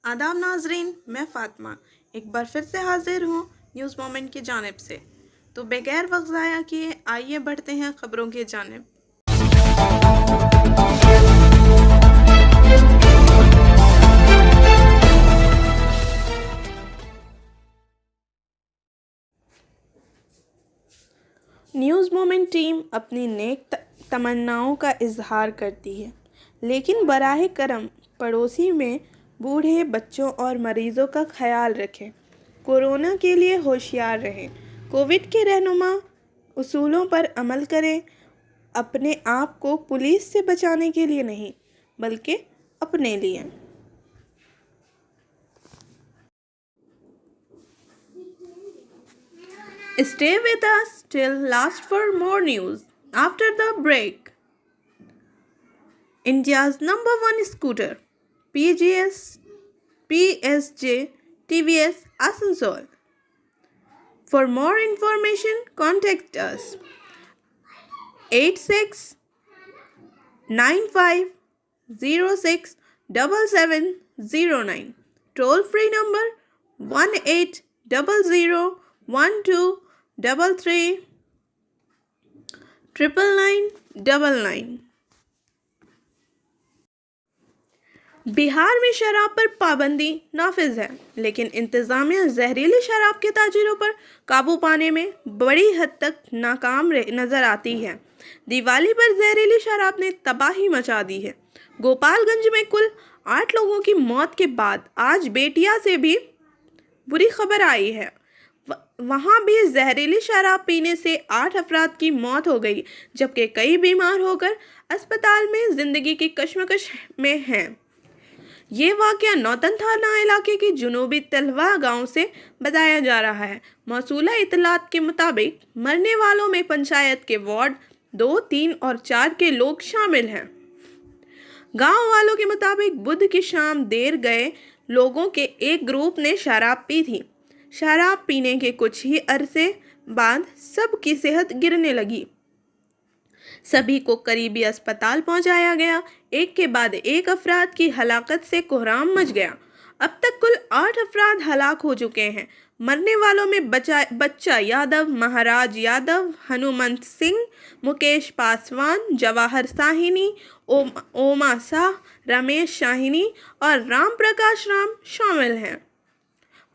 आदाब नाजरीन, मैं फ़ातिमा एक बार फिर से हाजिर हूँ न्यूज़ मोमेंट की जानिब से। तो बगैर वक्त ज़ाया किए आइए बढ़ते हैं ख़बरों की जानिब। न्यूज़ मोमेंट टीम अपनी नेक तमन्नाओं का इजहार करती है, लेकिन बराह करम पड़ोसी में बूढ़े, बच्चों और मरीजों का ख्याल रखें। कोरोना के लिए होशियार रहें। कोविड के रहनुमा उसूलों पर अमल करें। अपने आप को पुलिस से बचाने के लिए नहीं, बल्कि अपने लिए। Stay with us till last for more news. After the break, India's number one scooter, PSJ TVS Asansol. For more information, contact us 8695067709. Toll free number 180012339999. Bihar में शराब पर पाबंदी नाफिज है, लेकिन इंतज़ामिया जहरीली शराब के ताजिरों पर काबू पाने में बड़ी हद तक नाकाम नज़र आती है। दिवाली पर जहरीली शराब ने तबाही मचा दी है। गोपालगंज में कुल 8 लोगों की मौत के बाद आज बेटिया से भी बुरी खबर आई है। वहाँ भी जहरीली शराब पीने से 8 अफराद की मौत हो गई, जबकि कई बीमार होकर अस्पताल में ज़िंदगी की कश्मकश में हैं। ये वाक़या नौतन थाना इलाके के जुनूबी तलवा गांव से बताया जा रहा है। मौसूला इतलात के मुताबिक मरने वालों में पंचायत के वार्ड 2, 3 और 4 के लोग शामिल हैं। गांव वालों के मुताबिक बुध की शाम देर गए लोगों के एक ग्रुप ने शराब पी थी। शराब पीने के कुछ ही अरसे बाद सबकी सेहत गिरने लगी। सभी को करीबी अस्पताल पहुंचाया गया। एक के बाद एक अफराद की हलाकत से कोहराम मच गया। अब तक कुल 8 अफराद हलाक हो चुके हैं। मरने वालों में बच्चा यादव, महाराज यादव, हनुमंत सिंह, मुकेश पासवान, जवाहर साहिनी, ओमा शाह, रमेश शाहिनी और राम प्रकाश राम शामिल हैं।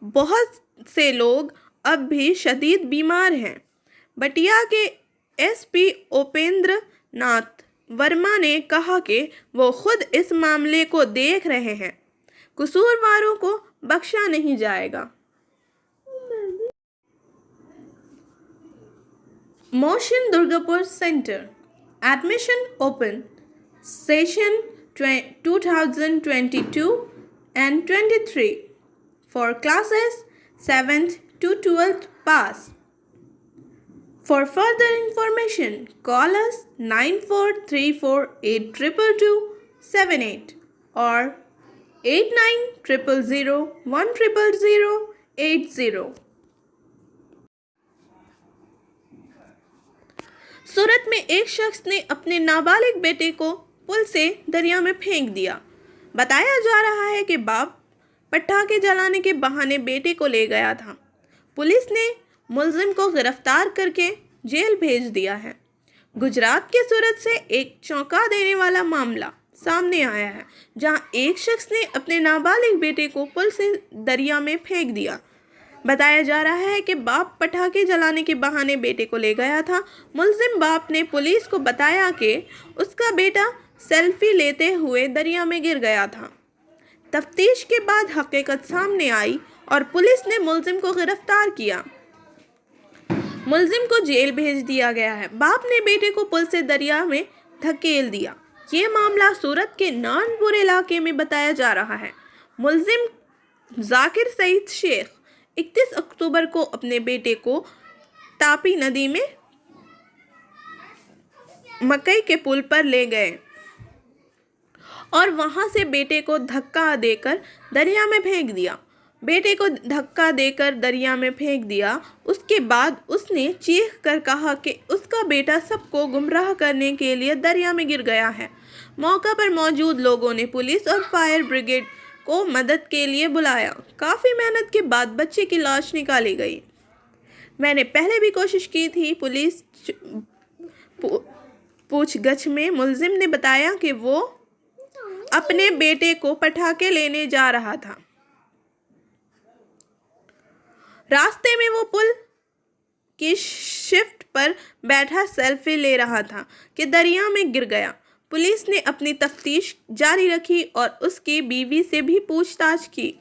बहुत से लोग अब भी शदीद बीमार हैं। बटिया के एसपी उपेंद्र नाथ वर्मा ने कहा कि वो खुद इस मामले को देख रहे हैं। कसूरवारों को बख्शा नहीं जाएगा। Motion Durgapur centre admission open session 2022 and 23 for classes 7th to 12th pass. For further information, call us 9434822278 or 8900010080. सूरत में एक शख्स ने अपने नाबालिग बेटे को पुल से दरिया में फेंक दिया। बताया जा रहा है कि बाप पटाखे जलाने के बहाने बेटे को ले गया था। पुलिस ने मुलजिम को गिरफ्तार करके जेल भेज दिया है। गुजरात के सूरत से एक चौंका देने वाला मामला सामने आया है, जहां एक शख्स ने अपने नाबालिग बेटे को पुल से दरिया में फेंक दिया। बताया जा रहा है कि बाप पटाखे जलाने के बहाने बेटे को ले गया था। मुलजिम बाप ने पुलिस को बताया कि उसका बेटा सेल्फी लेते हुए दरिया में गिर गया था। तफ्तीश के बाद हकीकत सामने आई और पुलिस ने मुलजिम को गिरफ्तार किया। मुलजिम को जेल भेज दिया गया है। बाप ने बेटे को पुल से दरिया में धकेल दिया। ये मामला सूरत के नानपुर इलाके में बताया जा रहा है। मुलजिम जाकिर सईद शेख 31 अक्टूबर को अपने बेटे को तापी नदी में मकई के पुल पर ले गए और वहां से बेटे को धक्का देकर दरिया में फेंक दिया। बेटे को धक्का देकर दरिया में फेंक दिया। उसके बाद उसने चीख कर कहा कि उसका बेटा सबको गुमराह करने के लिए दरिया में गिर गया है। मौका पर मौजूद लोगों ने पुलिस और फायर ब्रिगेड کو مدد کے لیے بلایا۔ کافی محنت کے بعد بچے کی لاش نکالی گئی۔ میں نے پہلے بھی کوشش کی تھی۔ پولیس پوچھ گچھ میں ملزم نے بتایا کہ وہ اپنے بیٹے کو پٹاخے لینے جا رہا تھا۔ راستے میں وہ پل کی شفٹ پر بیٹھا سیلفی لے رہا تھا کہ دریا میں گر گیا۔ پولیس نے اپنی تفتیش جاری رکھی اور اس کی بیوی سے بھی پوچھ تاچھ کی۔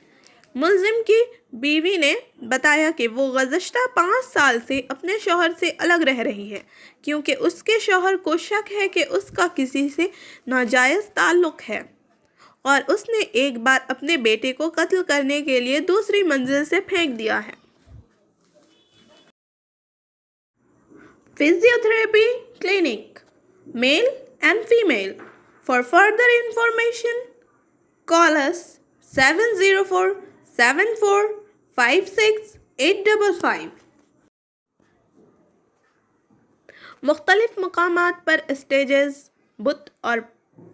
ملزم کی بیوی نے بتایا کہ وہ گزشتہ 5 سال سے اپنے شوہر سے الگ رہ رہی ہے کیونکہ اس کے شوہر کو شک ہے کہ اس کا کسی سے ناجائز تعلق ہے اور اس نے ایک بار اپنے بیٹے کو قتل کرنے کے لیے دوسری منزل سے پھینک دیا ہے۔ Physiotherapy clinic male and female. For further information, call us 704-7456-855. مختلف مقامات پر اسٹیجز، بت اور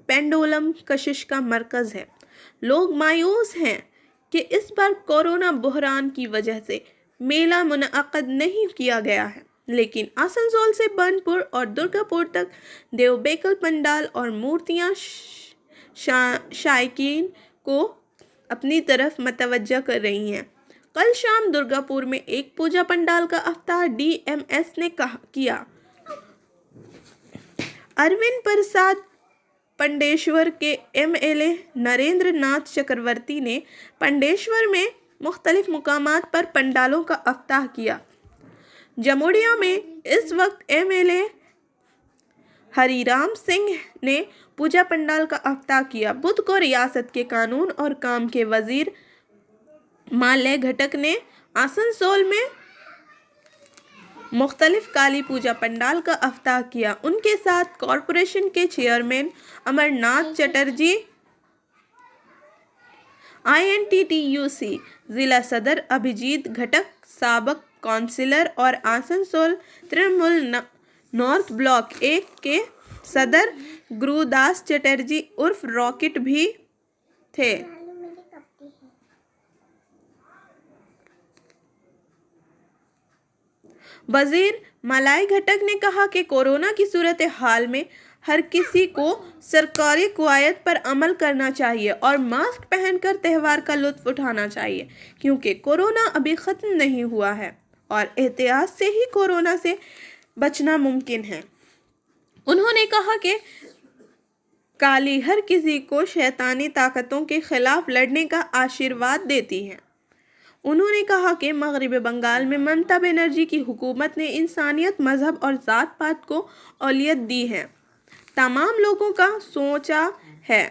پینڈولم کشش کا مرکز ہے۔ لوگ مایوس ہیں کہ اس بار کورونا بحران کی وجہ سے میلہ منعقد نہیں کیا گیا ہے، لیکن آسنسول سے برن پور اور درگا پور تک دیو بیکل پنڈال اور مورتیاں شائقین کو اپنی طرف متوجہ کر رہی ہیں۔ کل شام درگا پور میں ایک پوجا پنڈال کا افتتاح ڈی ایم ایس نے کیا۔ اروند پرساد پنڈیشور کے M L A Narendra Nath Chakraborty نے پنڈیشور میں مختلف مقامات پر پنڈالوں کا افتتاح کیا۔ جموڑیا میں اس وقت ایم ایل اے ہری رام سنگھ نے پوجا پنڈال کا افتتاح کیا۔ بدھ کو ریاست کے قانون اور کام کے وزیر مالیہ گھٹک نے آسنسول میں مختلف کالی پوجا پنڈال کا افتتاح کیا۔ ان کے ساتھ کارپوریشن کے چیئرمین امرناتھ چٹرجی، INTTUC ضلع صدر ابھیجیت گھٹک، سابق کونسلر اور آسنسول ترنمول نارتھ بلاک 1 کے صدر گرو داس چٹرجی عرف راکٹ بھی تھے۔ وزیر مالیہ گھٹک نے کہا کہ کورونا کی صورتحال میں ہر کسی کو سرکاری قواعد پر عمل کرنا چاہیے اور ماسک پہن کر تہوار کا لطف اٹھانا چاہیے کیونکہ کورونا ابھی ختم نہیں ہوا ہے اور احتیاط سے ہی کورونا سے بچنا ممکن ہے۔ انہوں نے کہا کہ کالی ہر کسی کو شیطانی طاقتوں کے خلاف لڑنے کا آشیرواد دیتی ہے۔ انہوں نے کہا کہ مغربی بنگال میں ممتا بنرجی کی حکومت نے انسانیت، مذہب اور ذات پات کو اولویت دی ہے، تمام لوگوں کا سوچا ہے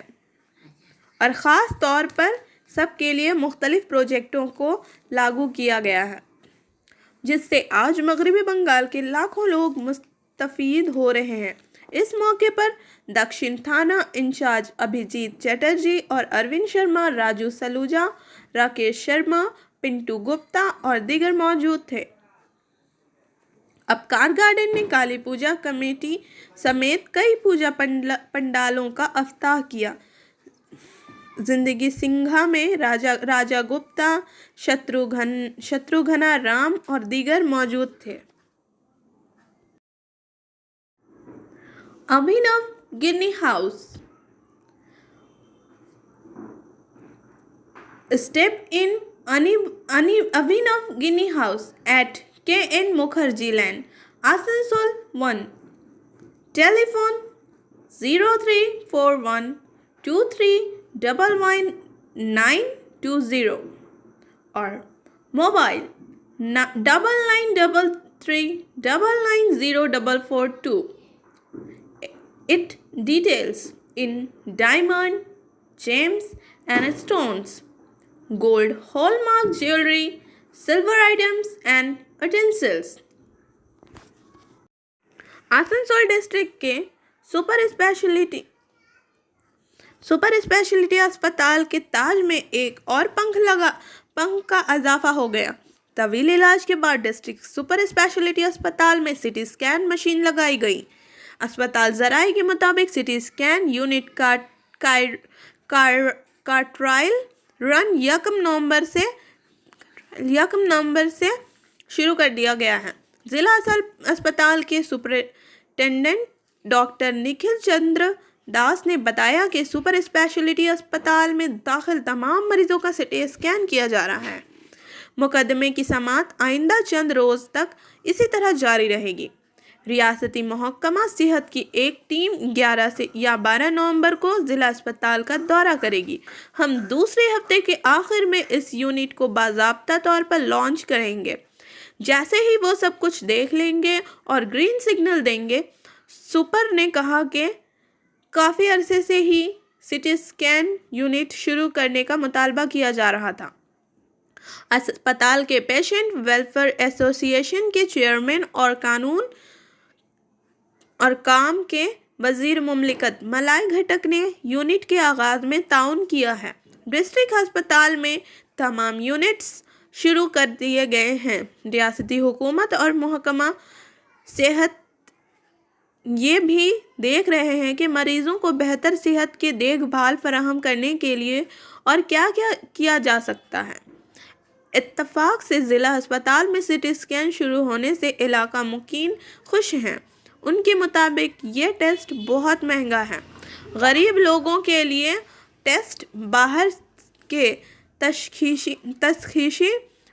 اور خاص طور پر سب کے لیے مختلف پروجیکٹوں کو لاگو کیا گیا ہے، جس سے آج مغربی بنگال کے لاکھوں لوگ مستفید ہو رہے ہیں۔ اس موقع پر دکشن تھانہ انچارج ابھیجیت چٹرجی اور اروند شرما، راجو سلوجا، راکیش شرما، پنٹو گپتا اور دیگر موجود تھے۔ ابکار گارڈن نے کالی پوجا کمیٹی سمیت کئی پوجا پنڈالوں کا افتتاح کیا۔ زندگی سنگھا میں راجا گپتا، شتروگھنا رام اور دیگر موجود تھے۔ ابھینو گنی house step in Abhinav Guinea House at K.N. Mukherjee Lane, Asansol 1. Telephone 0341 2311 or mobile 9933 990 It details in diamond, gems and stones, gold hallmark jewelry, silver items and utensils. Asansol district के सुपर स्पेशलिटी अस्पताल के ताज में एक और पंख का इजाफा हो गया। तवील इलाज के बाद डिस्ट्रिक्ट सुपर स्पेशलिटी अस्पताल में सिटी स्कैन मशीन लगाई गई। अस्पताल ज़राए के मुताबिक सिटी स्कैन यूनिट का ट्रायल रन 1 नवंबर से शुरू कर दिया गया है। जिला अस्पताल के सुपरिटेंडेंट डॉक्टर निखिल चंद्र दास ने बताया कि सुपर स्पेशलिटी अस्पताल में दाखिल तमाम मरीजों का सीटी स्कैन किया जा रहा है। मुकदमे की समाअत आइंदा चंद रोज तक इसी तरह जारी रहेगी। रियासती महकमा सेहत की एक टीम 11 से या 12 नवंबर को जिला अस्पताल का दौरा करेगी। हम दूसरे हफ्ते के आखिर में इस यूनिट को बाज़ाब्ता तौर पर लॉन्च करेंगे। जैसे ही वो सब कुछ देख लेंगे और ग्रीन सिग्नल देंगे। सुपर ने कहा कि काफ़ी अरसे से ही सिटी स्कैन यूनिट शुरू करने का मुतालबा किया जा रहा था। अस्पताल के पेशेंट वेलफेयर एसोसिएशन के चेयरमैन और कानून और काम के वजीर मुमलिकत मलाई घटक ने यूनिट के आगाज़ में ताउन किया है। डिस्ट्रिक्ट अस्पताल में तमाम यूनिट्स शुरू कर दिए गए हैं। रियासती हुकूमत और महकमा सेहत ये भी देख रहे हैं कि मरीज़ों को बेहतर सेहत की देखभाल फराहम करने के लिए और क्या क्या किया जा सकता है। इत्तफाक से ज़िला अस्पताल में सिटी स्कैन शुरू होने से इलाका मुकीन खुश हैं। उनके मुताबिक ये टेस्ट बहुत महंगा है। गरीब लोगों के लिए टेस्ट बाहर के तशखीशी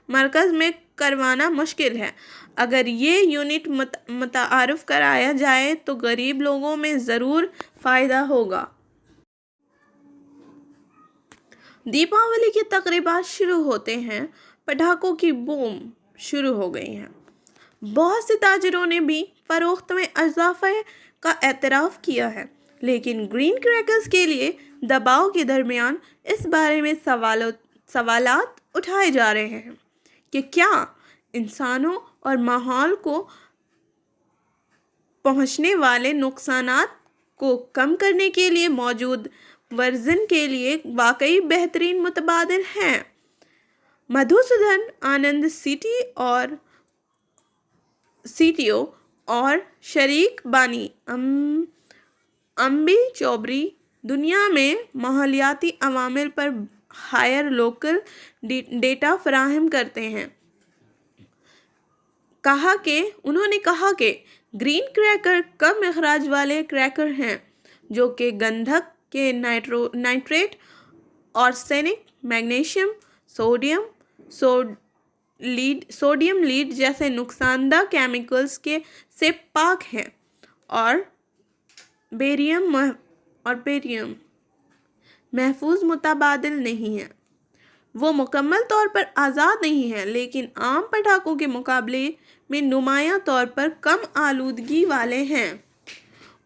मरकज़ में करवाना मुश्किल है। अगर ये यूनिट मुतारुफ कराया जाए तो गरीब लोगों में ज़रूर फ़ायदा होगा। दीपावली की तकरीबात शुरू होते हैं, पटाखों की बूम शुरू हो गई है। बहुत से ताजिरों ने भी फ़रोख्त में इजाफे का एतराफ़ किया है, लेकिन ग्रीन क्रैकर्स के लिए दबाव के दरमियान इस बारे में सवालात उठाए जा रहे हैं कि क्या इंसानों और माहौल को पहुंचने वाले नुकसानात को कम करने के लिए मौजूद वर्जन के लिए वाकई बेहतरीन मुतबादिल हैं। मधुसूदन आनंद सीटीओ और शरीक बानी अम्बी चौबरी दुनिया में माहौलियाती अवामिल पर हायर लोकल डेटा फराहम करते हैं। उन्होंने कहा कि ग्रीन क्रैकर कम अखराज वाले क्रैकर हैं जो कि गंधक के nitrate, arsenic, magnesium, sodium lead जैसे नुकसानदा केमिकल्स से पाक हैं और बेरियम महफूज मुतबादिल नहीं है। वो मुकम्मल तौर पर आज़ाद नहीं है, लेकिन आम पटाखों के मुकाबले में नुमायां तौर पर कम आलूदगी वाले हैं।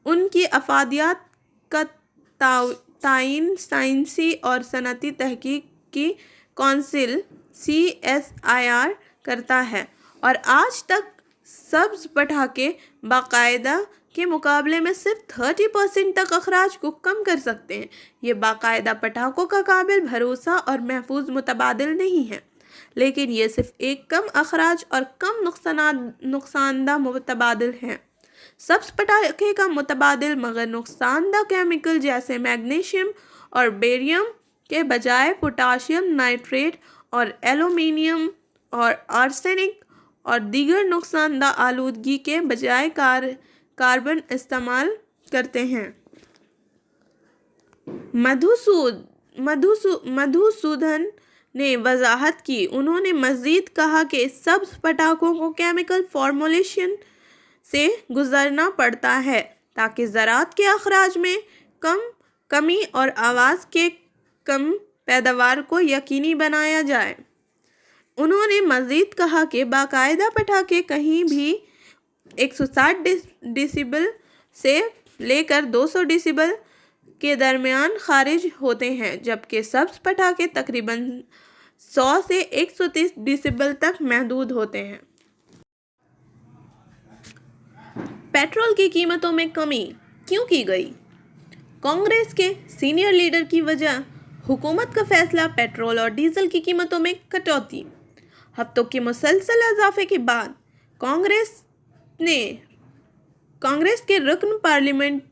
उनकी अफादियात का तायीन साइंसी और सनती तहकीक की कौंसिल CSIR करता है और आज तक सब्ज़ पटाखे बाकायदा के मुकाबले में सिर्फ 30% तक अखराज को कम कर सकते हैं। ये बाकायदा पटाखों का काबिल भरोसा और महफूज मुतबादिल नहीं है, लेकिन ये सिर्फ एक कम अखराज और कम नुकसानदा मुतबादिल हैं। सब्ज़ पटाखे का मुतबादिल मगर नुकसानदा केमिकल जैसे मैग्नीशियम और बेरियम के बजाय पोटाशियम नाइट्रेट और एल्यूमीनियम और आर्सेनिक और दीगर नुकसानदा आलूदगी के बजाय कार्बन इस्तेमाल करते हैं। मधुसूदन ने वजाहत की। उन्होंने मज़ीद कहा कि सब्ज़ पटाखों को केमिकल फॉर्मुलेशन से गुजरना पड़ता है ताकि ज़रात के अखराज में कमी और आवाज़ के कम पैदावार को यकीनी बनाया जाए। उन्होंने मज़ीद कहा कि बाकायदा पटाखे कहीं भी 160 डेसिबल से लेकर 200 डेसिबल के दरमियान खारिज होते हैं, जबकि सब्ज़ पटाखे तकरीबन 100 से 130 डेसिबल तक महदूद होते हैं। पेट्रोल की कीमतों में कमी क्यों की गई? कांग्रेस के सीनियर लीडर की वजह हुकूमत का फैसला पेट्रोल और डीजल की कीमतों में कटौती। हफ्तों के मुसलसल इजाफे के बाद कांग्रेस के रुकन पार्लियामेंट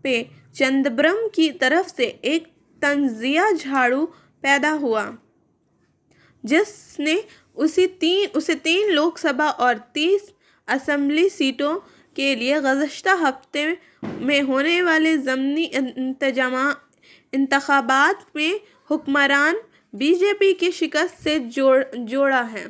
पे चिदंबरम की तरफ से एक तंजिया झाड़ू پیدا ہوا جس نے اسے 3 لوک سبھا اور 30 اسمبلی سیٹوں کے لیے گزشتہ ہفتے میں ہونے والے ضمنی انتخابات میں حکمران بی جے پی کی شکست سے جوڑا ہے۔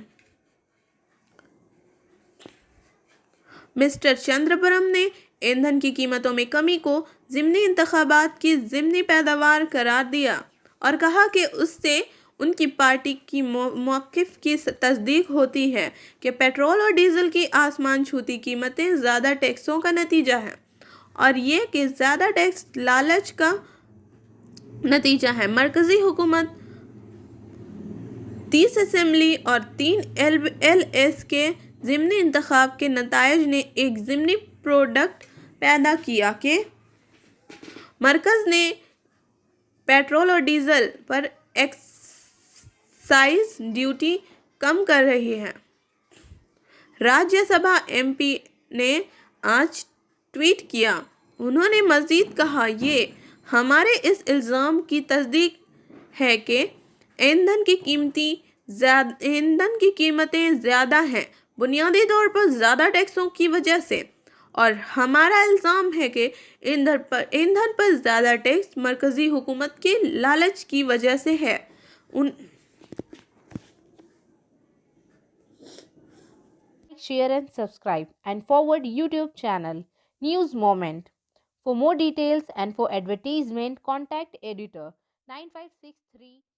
مسٹر چندرابرم نے ایندھن کی قیمتوں میں کمی کو ضمنی انتخابات کی ضمنی پیداوار قرار دیا اور کہا کہ اس سے ان کی پارٹی کی موقف کی تصدیق ہوتی ہے کہ پیٹرول اور ڈیزل کی آسمان چھوتی قیمتیں زیادہ ٹیکسوں کا نتیجہ ہیں اور یہ کہ زیادہ ٹیکس لالچ کا نتیجہ ہے۔ مرکزی حکومت 30 اسمبلی اور 3 ایل ایس کے ضمنی انتخاب کے نتائج نے ایک ضمنی پروڈکٹ پیدا کیا کہ مرکز نے پیٹرول اور ڈیزل پر ایکسائز ڈیوٹی کم کر رہی ہے۔ راجیہ سبھا ایم پی نے آج ٹویٹ کیا۔ انہوں نے مزید کہا، یہ ہمارے اس الزام کی تصدیق ہے کہ ایندھن کی قیمتیں زیادہ ہیں، بنیادی طور پر زیادہ ٹیکسوں کی وجہ سے، اور ہمارا الزام ہے کہ ایندھن پر زیادہ ٹیکس مرکزی حکومت کے لالچ کی وجہ سے ہے۔ Share and subscribe and forward YouTube channel News Moment. For more details and for advertisement, contact editor 9563